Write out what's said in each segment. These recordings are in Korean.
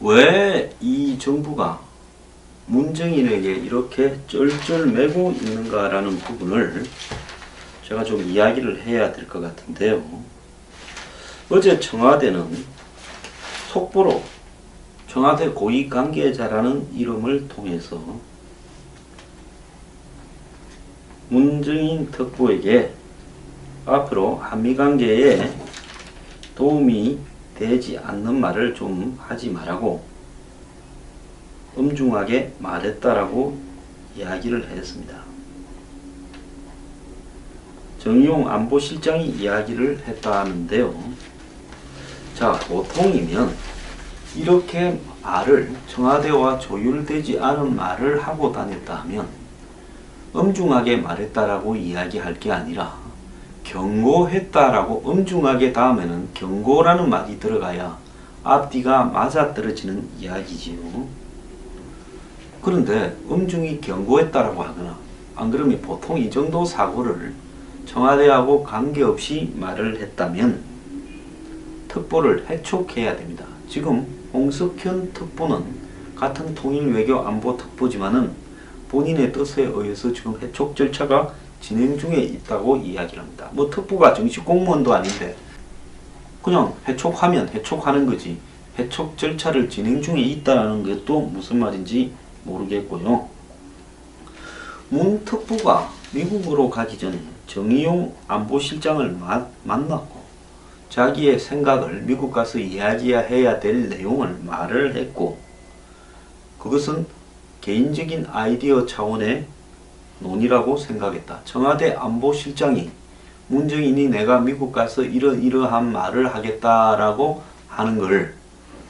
왜 이 정부가 문정인에게 이렇게 쩔쩔매고 있는가라는 부분을 제가 좀 이야기를 해야 될 것 같은데요. 어제 청와대는 속보로 청와대 고위 관계자라는 이름을 통해서 문정인 특보에게 앞으로 한미관계에 도움이 되지 않는 말을 좀 하지 말라고 엄중하게 말했다라고 이야기를 했습니다. 정의용 안보실장이 이야기를 했다는데요. 자, 보통이면 이렇게 말을 청와대와 조율되지 않은 말을 하고 다녔다 하면 엄중하게 말했다라고 이야기할 게 아니라 경고했다라고 엄중하게 다음에는 경고라는 말이 들어가야 앞뒤가 맞아떨어지는 이야기지요. 그런데 엄중히 경고했다라고 하거나 안 그러면 보통 이 정도 사고를 청와대하고 관계없이 말을 했다면 특보를 해촉해야 됩니다. 지금 홍석현 특보는 같은 통일외교 안보특보지만은 본인의 뜻에 의해서 지금 해촉 절차가 진행 중에 있다고 이야기를 합니다. 뭐 특보가 정식 공무원도 아닌데 그냥 해촉하면 해촉하는 거지 해촉 절차를 진행 중에 있다는 것도 무슨 말인지 모르겠고요. 문 특보가 미국으로 가기 전에 정의용 안보실장을 만났고 자기의 생각을 미국 가서 이야기해야 될 내용을 말을 했고 그것은 개인적인 아이디어 차원의 논의라고 생각했다. 청와대 안보실장이 문정인이 내가 미국 가서 이러이러한 말을 하겠다라고 하는 걸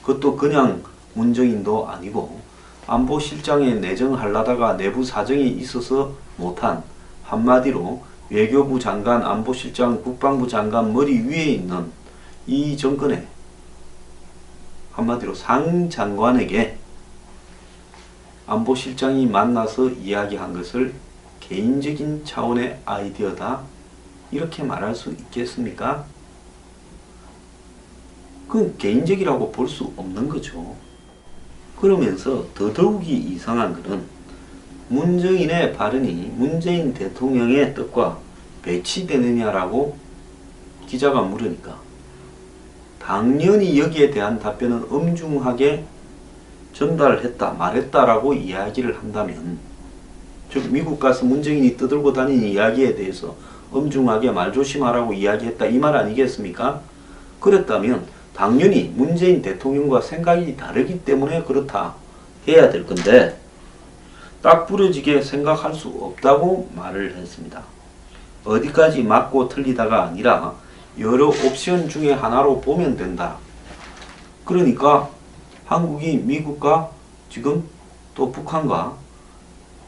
그것도 그냥 문정인도 아니고 안보실장에 내정하려다가 내부 사정이 있어서 못한 한마디로 외교부 장관, 안보실장, 국방부 장관 머리 위에 있는 이 정권의 한마디로 상장관에게 안보실장이 만나서 이야기한 것을 개인적인 차원의 아이디어다 이렇게 말할 수 있겠습니까? 그건 개인적이라고 볼 수 없는 거죠. 그러면서 더더욱이 이상한 것은 문정인의 발언이 문재인 대통령의 뜻과 배치되느냐라고 기자가 물으니까 당연히 여기에 대한 답변은 엄중하게 전달했다, 말했다라고 이야기를 한다면 즉 미국 가서 문정인이 떠들고 다니는 이야기에 대해서 엄중하게 말조심하라고 이야기했다 이 말 아니겠습니까? 그랬다면 당연히 문재인 대통령과 생각이 다르기 때문에 그렇다 해야 될 건데 딱 부러지게 생각할 수 없다고 말을 했습니다. 어디까지 맞고 틀리다가 아니라 여러 옵션 중에 하나로 보면 된다. 그러니까 한국이 미국과 지금 또 북한과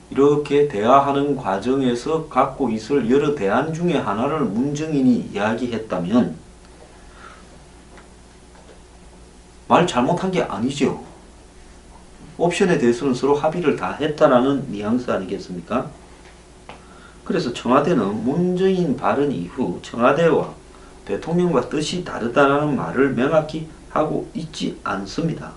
이렇게 대화하는 과정에서 갖고 있을 여러 대안 중에 하나를 문정인이 이야기했다면 말 잘못한 게 아니죠. 옵션에 대해서는 서로 합의를 다 했다라는 뉘앙스 아니겠습니까? 그래서 청와대는 문정인 발언 이후 청와대와 대통령과 뜻이 다르다는 말을 명확히 하고 있지 않습니다.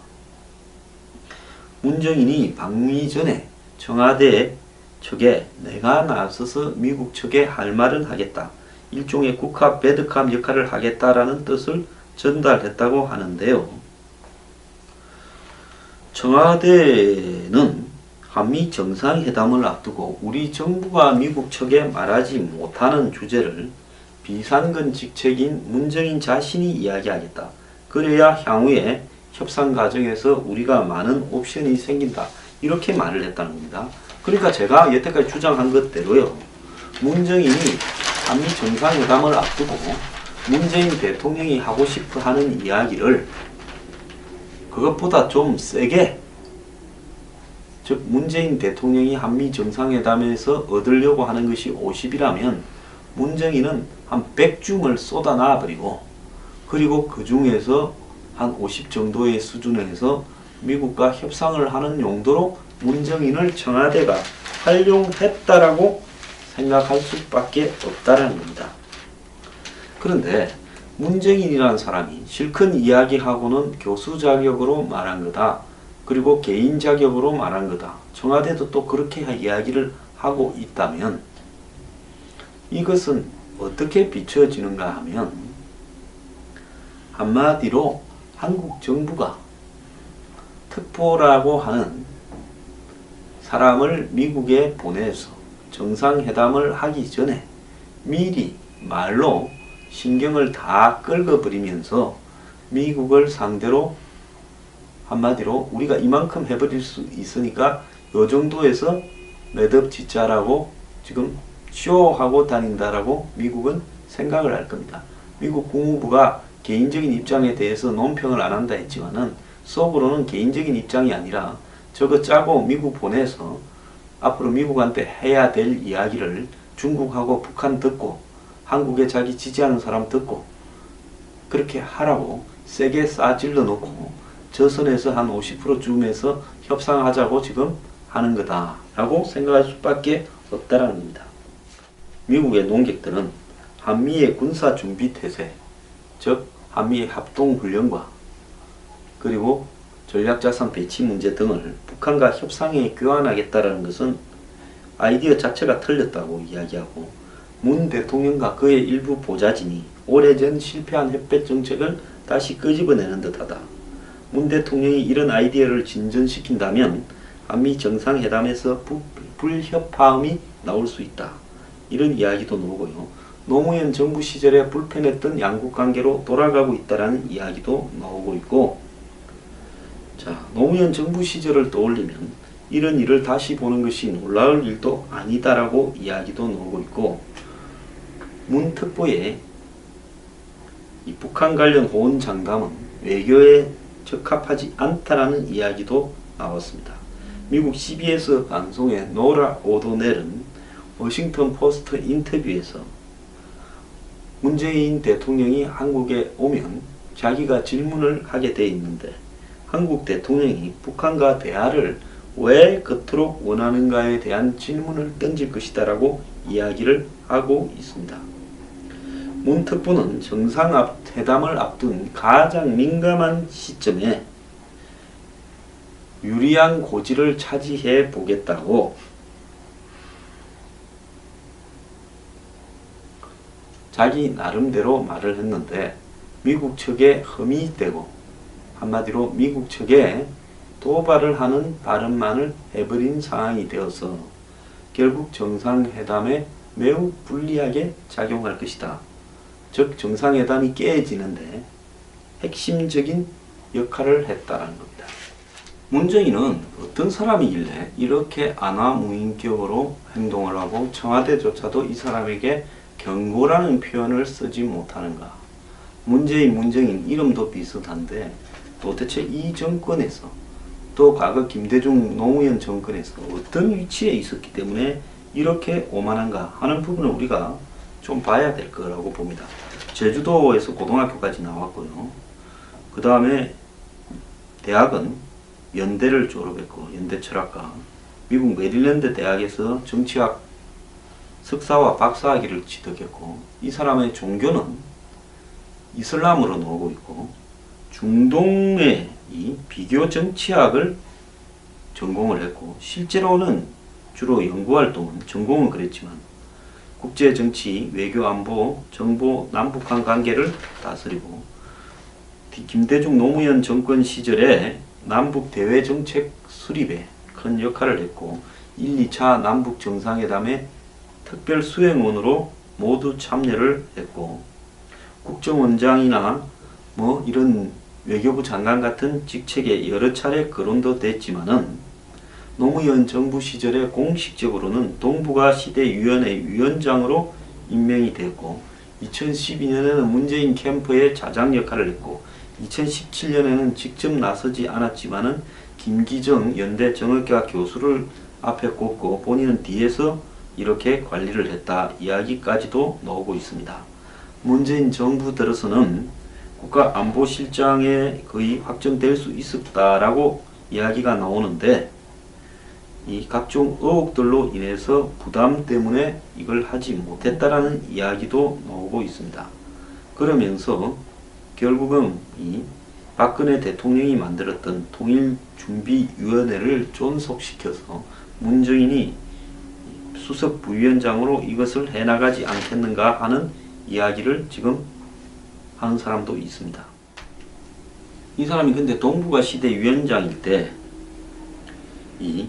문정인이 방미 전에 청와대 측에 내가 나서서 미국 측에 할 말은 하겠다. 일종의 국합, 배드캅 역할을 하겠다라는 뜻을 전달했다고 하는데요. 청와대는 한미 정상회담을 앞두고 우리 정부가 미국 측에 말하지 못하는 주제를 비상근 직책인 문정인 자신이 이야기하겠다. 그래야 향후에 협상 과정에서 우리가 많은 옵션이 생긴다. 이렇게 말을 했다는 겁니다. 그러니까 제가 여태까지 주장한 것대로요. 문정인이 한미 정상회담을 앞두고 문재인 대통령이 하고 싶어 하는 이야기를 그것보다 좀 세게 즉 문재인 대통령이 한미 정상회담에서 얻으려고 하는 것이 50이라면 문정인은 한 100줌을 쏟아놔 버리고 그리고 그 중에서 한 50 정도의 수준에서 미국과 협상을 하는 용도로 문정인을 청와대가 활용했다라고 생각할 수밖에 없다라는 겁니다. 그런데 문재인이라는 사람이 실컷 이야기하고는 교수 자격으로 말한 거다. 그리고 개인 자격으로 말한 거다. 청와대도 또 그렇게 이야기를 하고 있다면 이것은 어떻게 비춰지는가 하면 한마디로 한국 정부가 특보라고 하는 사람을 미국에 보내서 정상회담을 하기 전에 미리 말로 신경을 다 긁어버리면서 미국을 상대로 한마디로 우리가 이만큼 해버릴 수 있으니까 요 정도에서 매듭 짓자라고 지금 쇼하고 다닌다라고 미국은 생각을 할 겁니다. 미국 국무부가 개인적인 입장에 대해서 논평을 안 한다 했지만은 속으로는 개인적인 입장이 아니라 저거 짜고 미국 보내서 앞으로 미국한테 해야 될 이야기를 중국하고 북한 듣고 한국에 자기 지지하는 사람 듣고 그렇게 하라고 세게 싸질러 놓고 저 선에서 한 50%쯤에서 협상하자고 지금 하는 거다 라고 생각할 수밖에 없다라는 겁니다. 미국의 논객들은 한미의 군사준비태세, 즉 한미의 합동훈련과 그리고 전략자산 배치 문제 등을 북한과 협상에 교환하겠다라는 것은 아이디어 자체가 틀렸다고 이야기하고 문 대통령과 그의 일부 보좌진이 오래전 실패한 햇볕 정책을 다시 끄집어내는 듯하다. 문 대통령이 이런 아이디어를 진전시킨다면 한미 정상회담에서 불협화음이 나올 수 있다. 이런 이야기도 나오고요. 노무현 정부 시절에 불편했던 양국관계로 돌아가고 있다라는 이야기도 나오고 있고, 자, 노무현 정부 시절을 떠올리면 이런 일을 다시 보는 것이 놀라울 일도 아니다라고 이야기도 나오고 있고, 문 특보의 이 북한 관련 호언 장담은 외교에 적합하지 않다라는 이야기도 나왔습니다. 미국 CBS 방송의 노라 오도넬은 워싱턴 포스트 인터뷰에서 문재인 대통령이 한국에 오면 자기가 질문을 하게 돼 있는데 한국 대통령이 북한과 대화를 왜 그토록 원하는가에 대한 질문을 던질 것이다 라고 이야기를 하고 있습니다. 문 특보는 정상회담을 앞둔 가장 민감한 시점에 유리한 고지를 차지해 보겠다고 자기 나름대로 말을 했는데 미국 측에 흠이 되고 한마디로 미국 측에 도발을 하는 발언만을 해버린 상황이 되어서 결국 정상회담에 매우 불리하게 작용할 것이다. 즉 정상회담이 깨지는데 핵심적인 역할을 했다는 겁니다. 문재인은 어떤 사람이길래 이렇게 안하무인격으로 행동을 하고 청와대조차도 이 사람에게 경고라는 표현을 쓰지 못하는가. 문재인 이름도 비슷한데 도대체 이 정권에서 또 과거 김대중 노무현 정권에서 어떤 위치에 있었기 때문에 이렇게 오만한가 하는 부분을 우리가 좀 봐야 될 거라고 봅니다. 제주도에서 고등학교까지 나왔고요. 그 다음에 대학은 연대를 졸업했고 연대 철학과 미국 메릴랜드 대학에서 정치학 석사와 박사학위를 취득했고 이 사람의 종교는 이슬람으로 나오고 있고 중동의 이 비교 정치학을 전공을 했고 실제로는 주로 연구활동은 전공은 그랬지만 국제정치, 외교안보, 정보, 남북한 관계를 다스리고 김대중 노무현 정권 시절에 남북 대외 정책 수립에 큰 역할을 했고 1, 2차 남북 정상회담에 특별 수행원으로 모두 참여를 했고 국정원장이나 뭐 이런 외교부 장관 같은 직책에 여러 차례 거론도 됐지만은 노무현 정부 시절에 공식적으로는 동북아 시대위원회 위원장으로 임명이 됐고 2012년에는 문재인 캠프의 자장 역할을 했고 2017년에는 직접 나서지 않았지만은 김기정 연대 정학과 교수를 앞에 꼽고 본인은 뒤에서 이렇게 관리를 했다 이야기까지도 나오고 있습니다. 문재인 정부 들어서는 국가안보실장에 거의 확정될 수 있었다라고 이야기가 나오는데 이 각종 의혹들로 인해서 부담 때문에 이걸 하지 못했다라는 이야기도 나오고 있습니다. 그러면서 결국은 이 박근혜 대통령이 만들었던 통일준비위원회를 존속시켜서 문재인이 수석 부위원장으로 이것을 해나가지 않겠는가 하는 이야기를 지금 하는 사람도 있습니다. 이 사람이 근데 동북아 시대 위원장일 때 이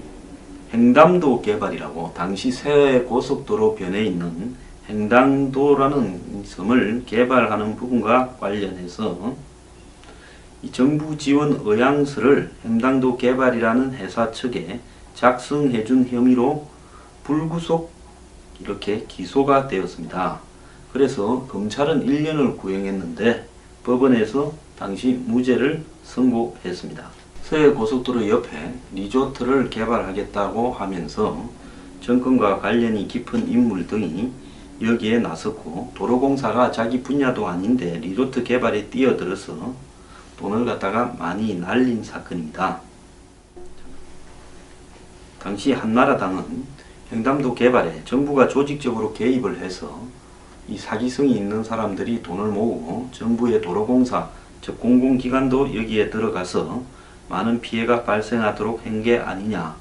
횡담도 개발이라고 당시 서해 고속도로 변에 있는 횡담도라는 섬을 개발하는 부분과 관련해서 이 정부 지원 의향서를 횡담도 개발이라는 회사 측에 작성해준 혐의로 불구속 이렇게 기소가 되었습니다. 그래서 검찰은 1년을 구형했는데 법원에서 당시 무죄를 선고했습니다. 서해 고속도로 옆에 리조트를 개발하겠다고 하면서 정권과 관련이 깊은 인물 등이 여기에 나섰고 도로공사가 자기 분야도 아닌데 리조트 개발에 뛰어들어서 돈을 갖다가 많이 날린 사건입니다. 당시 한나라당은 횡담도 개발에 정부가 조직적으로 개입을 해서 이 사기성이 있는 사람들이 돈을 모으고 정부의 도로공사 즉 공공기관도 여기에 들어가서 많은 피해가 발생하도록 한 게 아니냐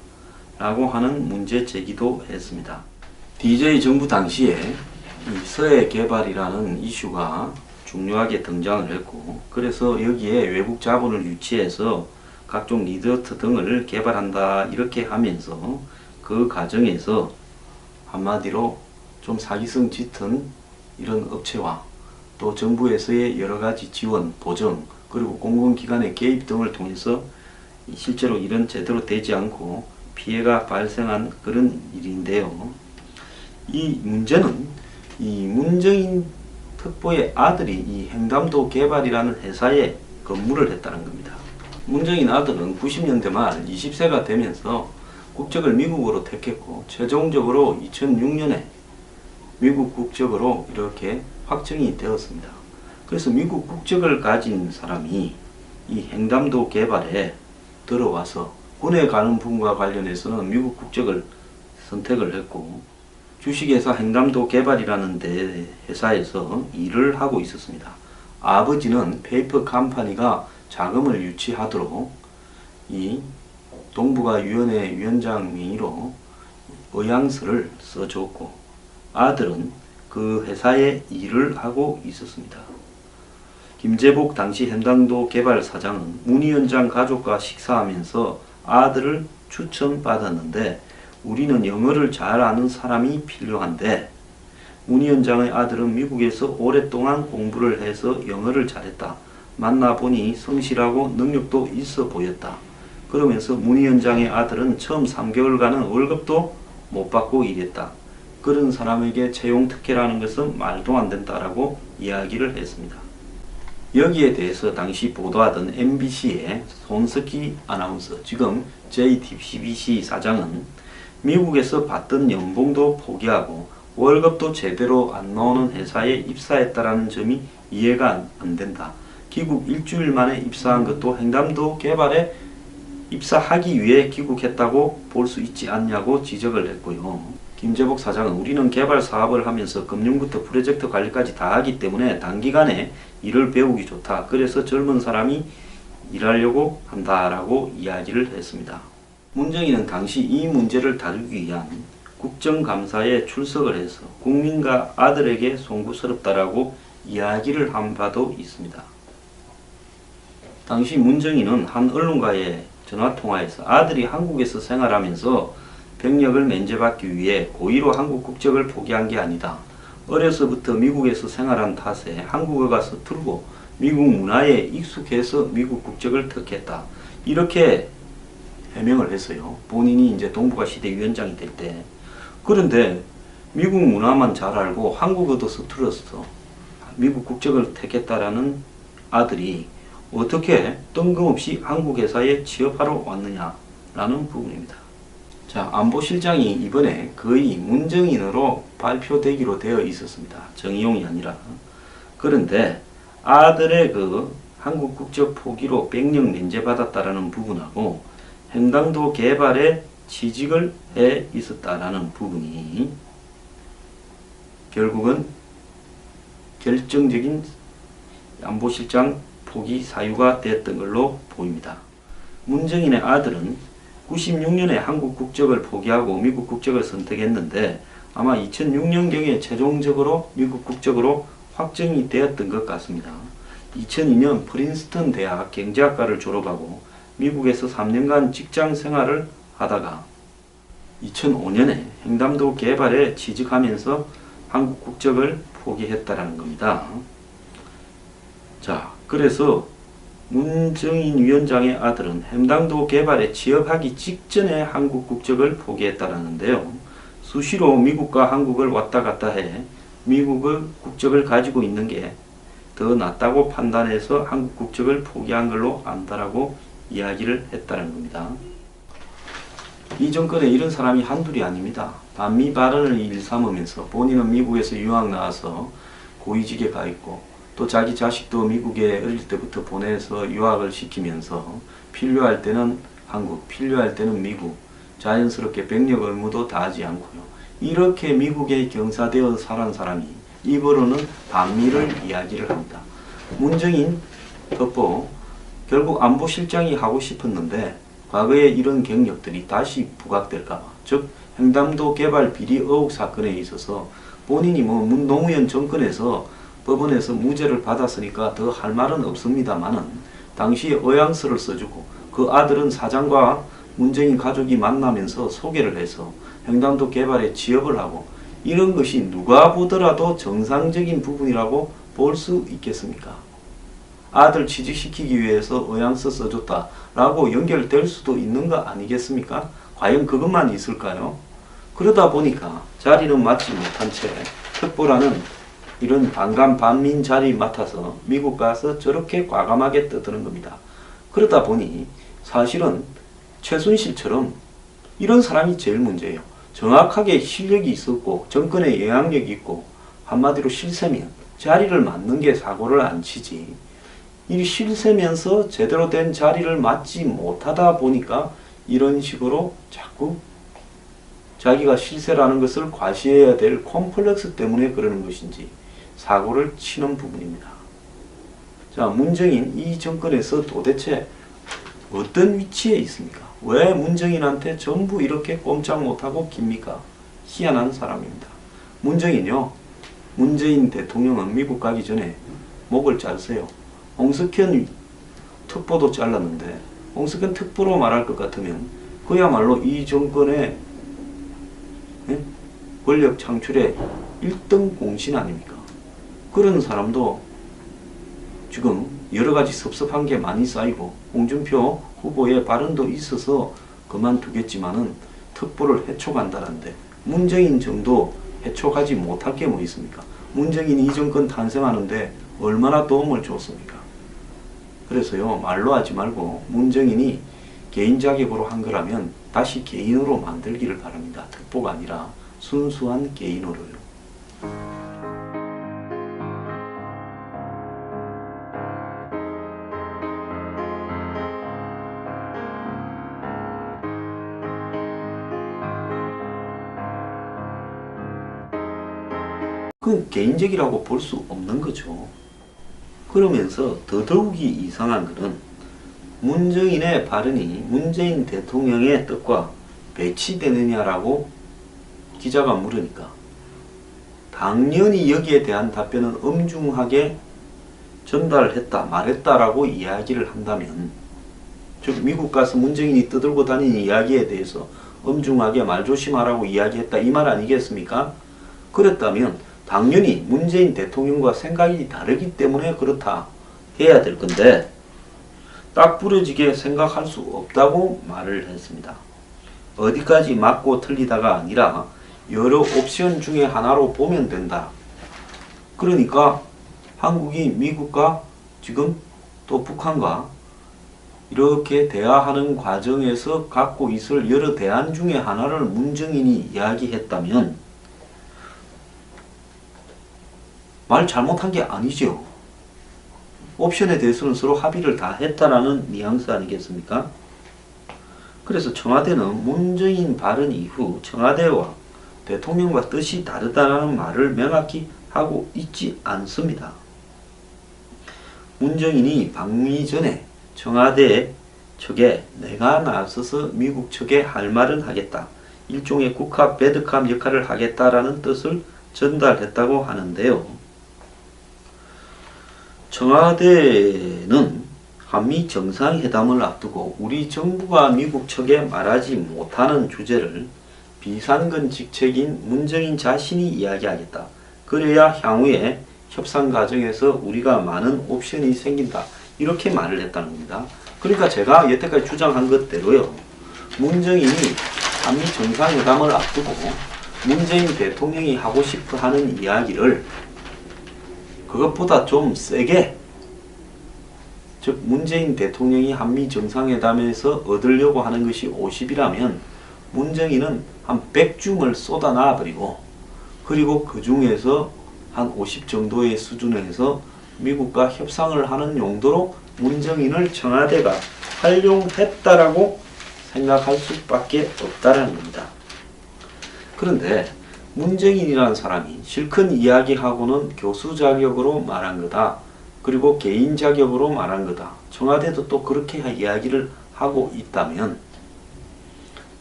라고 하는 문제 제기도 했습니다. DJ 정부 당시에 이 서해 개발이라는 이슈가 중요하게 등장을 했고 그래서 여기에 외국 자본을 유치해서 각종 리조트 등을 개발한다 이렇게 하면서 그 과정에서 한마디로 좀 사기성 짙은 이런 업체와 또 정부에서의 여러가지 지원, 보정 그리고 공공기관의 개입 등을 통해서 실제로 일은 제대로 되지 않고 피해가 발생한 그런 일인데요. 이 문제는 이 문재인 특보의 아들이 이 횡담도 개발이라는 회사에 근무를 했다는 겁니다. 문재인 아들은 90년대 말 20세가 되면서 국적을 미국으로 택했고 최종적으로 2006년에 미국 국적으로 이렇게 확정이 되었습니다. 그래서 미국 국적을 가진 사람이 이 횡담도 개발에 들어와서 군에 가는 부분과 관련해서는 미국 국적을 선택을 했고 주식회사 횡담도 개발이라는 회사에서 일을 하고 있었습니다. 아버지는 페이퍼 컴퍼니가 자금을 유치하도록 이 동북아 위원회 위원장 명의로 의향서를 써줬고 아들은 그 회사에 일을 하고 있었습니다. 김재복 당시 횡담도 개발 사장은 문 위원장 가족과 식사하면서 아들을 추천받았는데 우리는 영어를 잘 아는 사람이 필요한데 문 위원장의 아들은 미국에서 오랫동안 공부를 해서 영어를 잘했다. 만나보니 성실하고 능력도 있어 보였다. 그러면서 문 위원장의 아들은 처음 3개월간은 월급도 못 받고 일했다. 그런 사람에게 채용 특혜라는 것은 말도 안 된다라고 이야기를 했습니다. 여기에 대해서 당시 보도하던 MBC의 손석희 아나운서, 지금 JTBC 사장은 미국에서 받던 연봉도 포기하고 월급도 제대로 안 나오는 회사에 입사했다라는 점이 이해가 안 된다. 귀국 일주일 만에 입사한 것도 횡담도 개발에 입사하기 위해 귀국했다고 볼 수 있지 않냐고 지적을 했고요. 김재복 사장은 우리는 개발 사업을 하면서 금융부터 프로젝트 관리까지 다 하기 때문에 단기간에 일을 배우기 좋다. 그래서 젊은 사람이 일하려고 한다라고 이야기를 했습니다. 문재인은 당시 이 문제를 다루기 위한 국정감사에 출석을 해서 국민과 아들에게 송구스럽다라고 이야기를 한 바도 있습니다. 당시 문재인은 한 언론과의 전화통화에서 아들이 한국에서 생활하면서 병력을 면제받기 위해 고의로 한국 국적을 포기한 게 아니다. 어려서부터 미국에서 생활한 탓에 한국어가 서툴고 미국 문화에 익숙해서 미국 국적을 택했다. 이렇게 해명을 했어요. 본인이 이제 동북아 시대 위원장이 될 때. 그런데 미국 문화만 잘 알고 한국어도 서툴었어. 미국 국적을 택했다라는 아들이 어떻게 뜬금없이 한국 회사에 취업하러 왔느냐라는 부분입니다. 자, 안보실장이 이번에 거의 문정인으로 발표되기로 되어 있었습니다. 정의용이 아니라. 그런데 아들의 그 한국 국적 포기로 병력 면제받았다라는 부분하고 횡담도 개발에 취직을 해 있었다라는 부분이 결국은 결정적인 안보실장 포기 사유가 됐던 걸로 보입니다. 문정인의 아들은 96년에 한국 국적을 포기하고 미국 국적을 선택했는데 아마 2006년경에 최종적으로 미국 국적으로 확정이 되었던 것 같습니다. 2002년 프린스턴 대학 경제학과를 졸업하고 미국에서 3년간 직장 생활을 하다가 2005년에 횡담도 개발에 취직하면서 한국 국적을 포기했다라는 겁니다. 자, 그래서 문정인 위원장의 아들은 횡담도 개발에 취업하기 직전에 한국 국적을 포기했다라는데요. 수시로 미국과 한국을 왔다 갔다 해 미국의 국적을 가지고 있는 게 더 낫다고 판단해서 한국 국적을 포기한 걸로 안다라고 이야기를 했다는 겁니다. 이 정권에 이런 사람이 한둘이 아닙니다. 반미 발언을 일삼으면서 본인은 미국에서 유학 나와서 고위직에 가 있고 또 자기 자식도 미국에 어릴 때부터 보내서 유학을 시키면서 필요할 때는 한국, 필요할 때는 미국, 자연스럽게 병력 의무도 다하지 않고요. 이렇게 미국에 경사되어 살은 사람이 입으로는 반미를 이야기를 합니다. 문정인 첩보 결국 안보실장이 하고 싶었는데 과거에 이런 경력들이 다시 부각될까봐, 즉 횡담도 개발 비리 의혹 사건에 있어서 본인이 노무현 정권에서 법원에서 무죄를 받았으니까 더 할 말은 없습니다만은 당시에 의향서를 써주고 그 아들은 사장과 문정인 가족이 만나면서 소개를 해서 횡담도 개발에 취업을 하고 이런 것이 누가 보더라도 정상적인 부분이라고 볼 수 있겠습니까? 아들 취직시키기 위해서 의향서 써줬다라고 연결될 수도 있는 거 아니겠습니까? 과연 그것만 있을까요? 그러다 보니까 자리는 맡지 못한 채 특보라는 이런 반감 반민 자리 맡아서 미국 가서 저렇게 과감하게 떠드는 겁니다. 그러다 보니 사실은 최순실처럼 이런 사람이 제일 문제예요. 정확하게 실력이 있었고 정권에 영향력이 있고 한마디로 실세면 자리를 맡는 게 사고를 안 치지, 이 실세면서 제대로 된 자리를 맡지 못하다 보니까 이런 식으로 자꾸 자기가 실세라는 것을 과시해야 될 콤플렉스 때문에 그러는 것인지 사고를 치는 부분입니다. 자, 문정인 이 정권에서 도대체 어떤 위치에 있습니까? 왜 문정인한테 전부 이렇게 꼼짝 못하고 깁니까? 희한한 사람입니다. 문정인요, 문재인 대통령은 미국 가기 전에 목을 자르세요. 홍석현 특보도 잘랐는데 홍석현 특보로 말할 것 같으면 그야말로 이 정권의 권력 창출의 1등 공신 아닙니까? 그런 사람도 지금 여러가지 섭섭한 게 많이 쌓이고 홍준표 후보의 발언도 있어서 그만두겠지만은 특보를 해촉한다는데 문정인 정도 해촉하지 못할 게 뭐 있습니까? 문정인이 이 정권 탄생하는데 얼마나 도움을 줬습니까? 그래서요, 말로 하지 말고 문정인이 개인 자격으로 한 거라면 다시 개인으로 만들기를 바랍니다. 특보가 아니라 순수한 개인으로요. 그건 개인적이라고 볼 수 없는 거죠. 그러면서 더더욱이 이상한 것은 문정인의 발언이 문재인 대통령의 뜻과 배치되느냐라고 기자가 물으니까 당연히 여기에 대한 답변은 엄중하게 전달했다, 말했다라고 이야기를 한다면, 즉 미국 가서 문정인이 떠들고 다니는 이야기에 대해서 엄중하게 말조심하라고 이야기했다, 이 말 아니겠습니까? 그랬다면 당연히 문재인 대통령과 생각이 다르기 때문에 그렇다 해야 될 건데 딱 부러지게 생각할 수 없다고 말을 했습니다. 어디까지 맞고 틀리다가 아니라 여러 옵션 중에 하나로 보면 된다. 그러니까 한국이 미국과 지금 또 북한과 이렇게 대화하는 과정에서 갖고 있을 여러 대안 중에 하나를 문정인이 이야기했다면 말 잘못한 게 아니죠. 옵션에 대해서는 서로 합의를 다 했다라는 뉘앙스 아니겠습니까? 그래서 청와대는 문정인 발언 이후 청와대와 대통령과 뜻이 다르다는 말을 명확히 하고 있지 않습니다. 문정인이 방미 전에 청와대 측에 내가 나서서 미국 측에 할 말은 하겠다. 일종의 국합, 배드캅 역할을 하겠다라는 뜻을 전달했다고 하는데요. 청와대는 한미 정상회담을 앞두고 우리 정부가 미국 측에 말하지 못하는 주제를 비상근 직책인 문정인 자신이 이야기하겠다. 그래야 향후에 협상 과정에서 우리가 많은 옵션이 생긴다. 이렇게 말을 했다는 겁니다. 그러니까 제가 여태까지 주장한 것대로요. 문정인이 한미 정상회담을 앞두고 문재인 대통령이 하고 싶어 하는 이야기를 그것보다 좀 세게, 즉 문재인 대통령이 한미 정상회담에서 얻으려고 하는 것이 50이라면 문정인은 한 100줌을 쏟아놔 버리고, 그리고 그 중에서 한 50 정도의 수준에서 미국과 협상을 하는 용도로 문정인을 청와대가 활용했다라고 생각할 수밖에 없다라는 겁니다. 그런데 문정인이라는 사람이 실컷 이야기하고는 교수 자격으로 말한 거다. 그리고 개인 자격으로 말한 거다. 청와대도 또 그렇게 이야기를 하고 있다면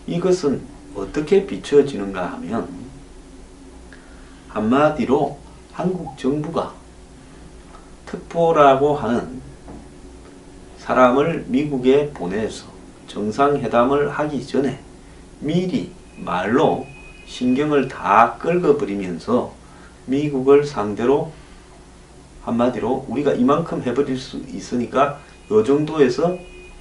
이것은 어떻게 비춰지는가 하면 한마디로 한국 정부가 특보라고 하는 사람을 미국에 보내서 정상회담을 하기 전에 미리 말로 신경을 다 긁어버리면서 미국을 상대로 한마디로 우리가 이만큼 해버릴 수 있으니까 요 정도에서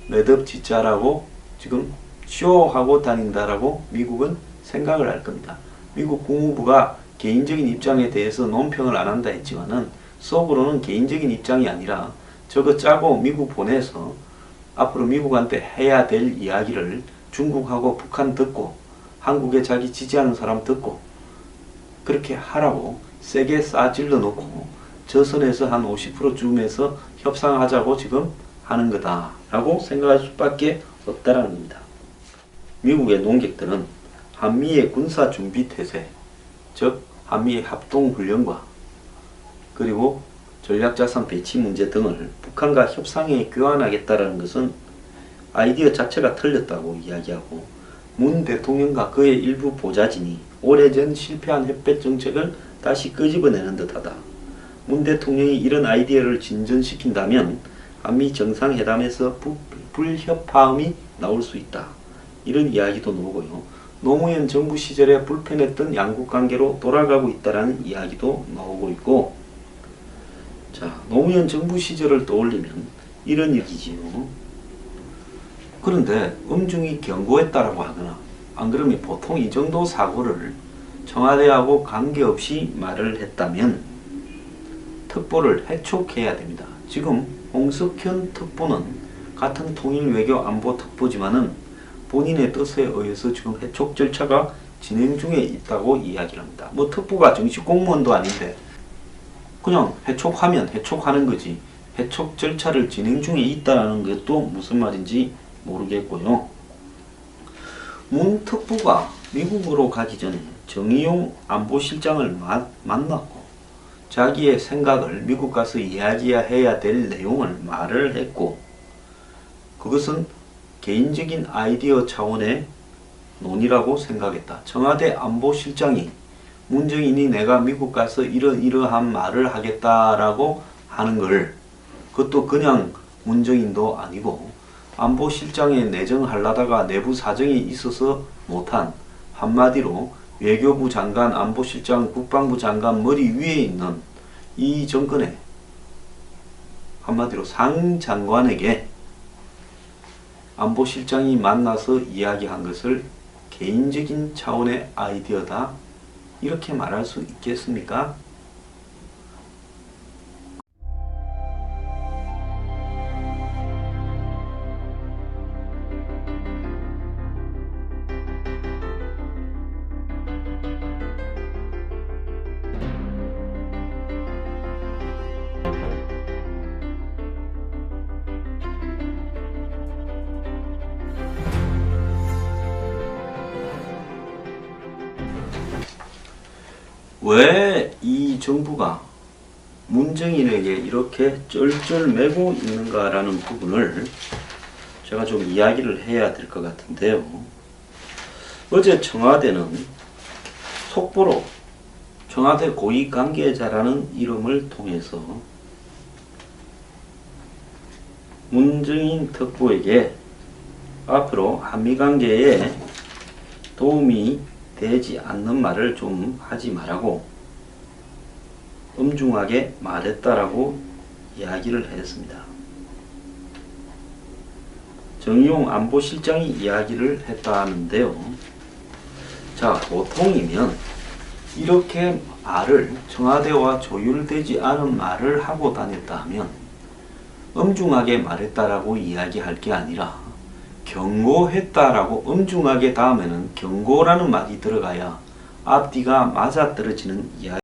매듭 짓자라고 지금 쇼하고 다닌다라고 미국은 생각을 할 겁니다. 미국 국무부가 개인적인 입장에 대해서 논평을 안 한다 했지만은 속으로는 개인적인 입장이 아니라 저거 짜고 미국 보내서 앞으로 미국한테 해야 될 이야기를 중국하고 북한 듣고 한국에 자기 지지하는 사람 듣고 그렇게 하라고 세게 싸질러 놓고 저 선에서 한 50%쯤에서 협상하자고 지금 하는 거다라고 생각할 수밖에 없다라는 겁니다. 미국의 논객들은 한미의 군사준비태세, 즉 한미의 합동훈련과 그리고 전략자산 배치 문제 등을 북한과 협상에 교환하겠다라는 것은 아이디어 자체가 틀렸다고 이야기하고, 문 대통령과 그의 일부 보좌진이 오래전 실패한 햇볕 정책을 다시 끄집어내는 듯하다. 문 대통령이 이런 아이디어를 진전시킨다면 한미 정상회담에서 불협화음이 나올 수 있다. 이런 이야기도 나오고요. 노무현 정부 시절에 불편했던 양국 관계로 돌아가고 있다라는 이야기도 나오고 있고, 자, 노무현 정부 시절을 떠올리면 이런 얘기지요. 그런데 엄중히 경고했다라고 하거나 안 그러면 보통 이 정도 사고를 청와대하고 관계없이 말을 했다면 특보를 해촉해야 됩니다. 지금 홍석현 특보는 같은 통일외교 안보 특보지만은 본인의 뜻에 의해서 지금 해촉 절차가 진행 중에 있다고 이야기를 합니다. 뭐 특보가 정식 공무원도 아닌데 그냥 해촉하면 해촉하는 거지 해촉 절차를 진행 중에 있다는 것도 무슨 말인지 모르겠고요. 문 특보가 미국으로 가기 전에 정의용 안보실장을 만났고 자기의 생각을 미국 가서 이야기해야 될 내용을 말을 했고, 그것은 개인적인 아이디어 차원의 논의라고 생각했다. 청와대 안보실장이 문정인이 내가 미국 가서 이러한 말을 하겠다라고 하는 걸, 그것도 그냥 문정인도 아니고 안보실장에 내정하려다가 내부 사정이 있어서 못한, 한마디로 외교부 장관, 안보실장, 국방부 장관 머리 위에 있는 이 정권의 한마디로 상장관에게 안보실장이 만나서 이야기한 것을 개인적인 차원의 아이디어다, 이렇게 말할 수 있겠습니까? 왜 이 정부가 문정인에게 이렇게 쩔쩔매고 있는가라는 부분을 제가 좀 이야기를 해야 될 것 같은데요. 어제 청와대는 속보로 청와대 고위 관계자라는 이름을 통해서 문정인 특보에게 앞으로 한미관계에 도움이 되지 않는 말을 좀 하지 말라고 엄중하게 말했다라고 이야기를 했습니다. 정의용 안보실장이 이야기를 했다는데요. 자, 보통이면 이렇게 말을 청와대와 조율되지 않은 말을 하고 다녔다 하면 엄중하게 말했다라고 이야기할 게 아니라 경고했다라고 엄중하게 다음에는 경고라는 말이 들어가야 앞뒤가 맞아떨어지는 이야기